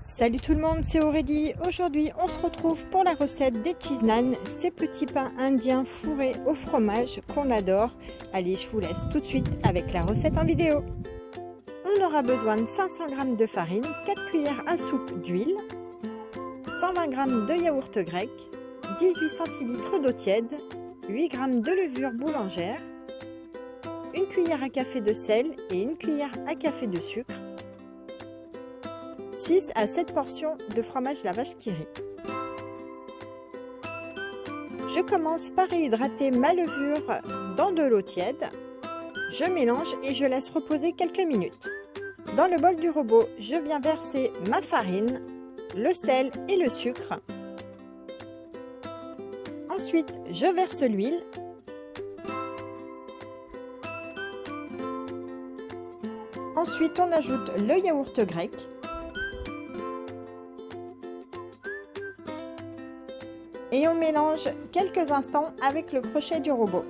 Salut tout le monde, c'est Aurélie. Aujourd'hui, on se retrouve pour la recette des cheese naan, ces petits pains indiens fourrés au fromage qu'on adore. Allez, je vous laisse tout de suite avec la recette en vidéo. On aura besoin de 500 g de farine, 4 cuillères à soupe d'huile, 120 g de yaourt grec, 18 centilitres d'eau tiède, 8 g de levure boulangère, une cuillère à café de sel et une cuillère à café de sucre, 6 à 7 portions de fromage la vache qui rit. Je commence par réhydrater ma levure dans de l'eau tiède. Je mélange et je laisse reposer quelques minutes. Dans le bol du robot, je viens verser ma farine, le sel et le sucre. Ensuite, je verse l'huile. Ensuite, on ajoute le yaourt grec. Et on mélange quelques instants avec le crochet du robot.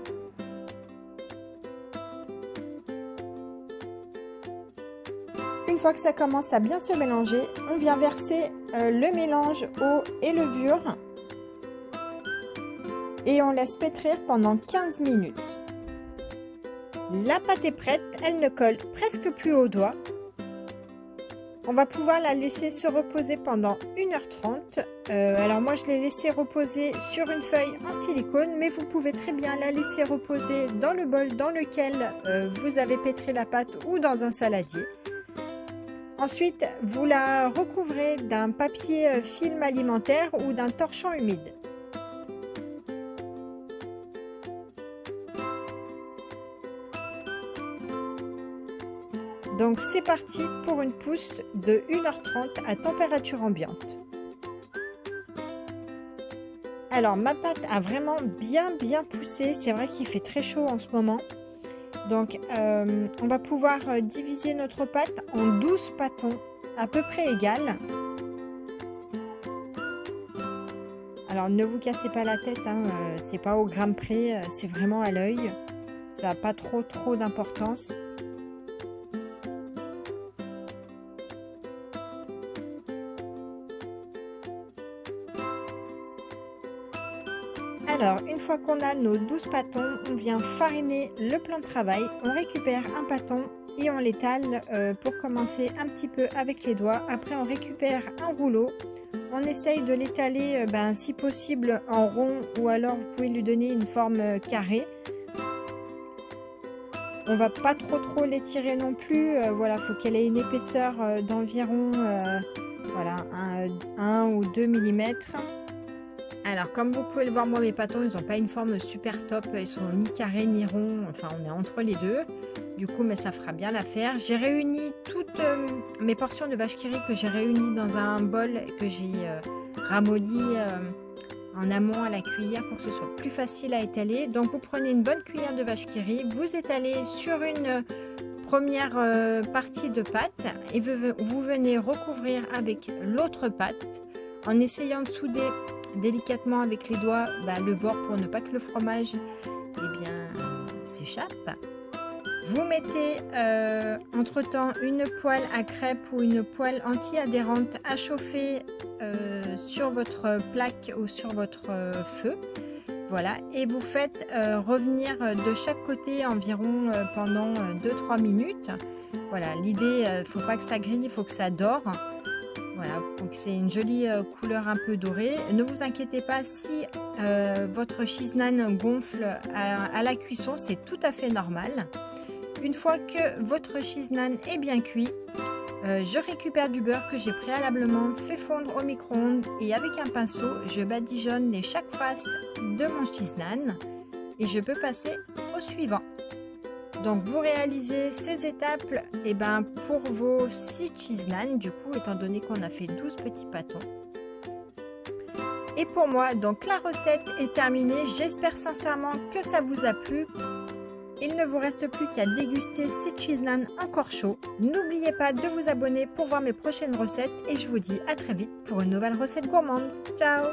Une fois que ça commence à bien se mélanger, on vient verser le mélange eau et levure et on laisse pétrir pendant 15 minutes. La pâte est prête, elle ne colle presque plus aux doigts. On va pouvoir la laisser se reposer pendant 1h30. Alors moi je l'ai laissé reposer sur une feuille en silicone, mais vous pouvez très bien la laisser reposer dans le bol dans lequel vous avez pétri la pâte ou dans un saladier. Ensuite, vous la recouvrez d'un papier film alimentaire ou d'un torchon humide. Donc c'est parti pour une pousse de 1h30 à température ambiante. Alors ma pâte a vraiment bien poussé, c'est vrai qu'il fait très chaud en ce moment. Donc on va pouvoir diviser notre pâte en 12 pâtons à peu près égales. Alors ne vous cassez pas la tête, hein, c'est pas au gramme près, c'est vraiment à l'œil. Ça n'a pas trop d'importance. Alors, une fois qu'on a nos 12 pâtons, on vient fariner le plan de travail. On récupère un pâton et on l'étale pour commencer un petit peu avec les doigts. Après, on récupère un rouleau. On essaye de l'étaler si possible en rond ou alors vous pouvez lui donner une forme carrée. On va pas trop l'étirer non plus. Voilà, faut qu'elle ait une épaisseur d'environ 1 ou 2 mm. Alors comme vous pouvez le voir, moi mes pâtons ils n'ont pas une forme super top, ils sont ni carrés ni ronds, enfin on est entre les deux. Du coup mais ça fera bien l'affaire. J'ai réuni toutes mes portions de vache qui rit que j'ai réunies dans un bol que j'ai ramolli en amont à la cuillère pour que ce soit plus facile à étaler. Donc vous prenez une bonne cuillère de vache qui rit, vous étalez sur une première partie de pâte et vous venez recouvrir avec l'autre pâte en essayant de souder délicatement avec les doigts le bord pour ne pas que le fromage s'échappe. Vous mettez entre temps une poêle à crêpes ou une poêle anti-adhérente à chauffer sur votre plaque ou sur votre feu. Voilà, et vous faites revenir de chaque côté environ pendant 2-3 minutes. Voilà, l'idée, il ne faut pas que ça grille, il faut que ça dore. Voilà, donc c'est une jolie couleur un peu dorée. Ne vous inquiétez pas si votre cheese naan gonfle à la cuisson, c'est tout à fait normal. Une fois que votre cheese naan est bien cuit, je récupère du beurre que j'ai préalablement fait fondre au micro-ondes et avec un pinceau, je badigeonne les chaque face de mon cheese naan et je peux passer au suivant. Donc vous réalisez ces étapes pour vos 6 cheese naan, du coup étant donné qu'on a fait 12 petits pâtons. Et pour moi, donc la recette est terminée. J'espère sincèrement que ça vous a plu. Il ne vous reste plus qu'à déguster ces cheese naan encore chauds. N'oubliez pas de vous abonner pour voir mes prochaines recettes et je vous dis à très vite pour une nouvelle recette gourmande. Ciao!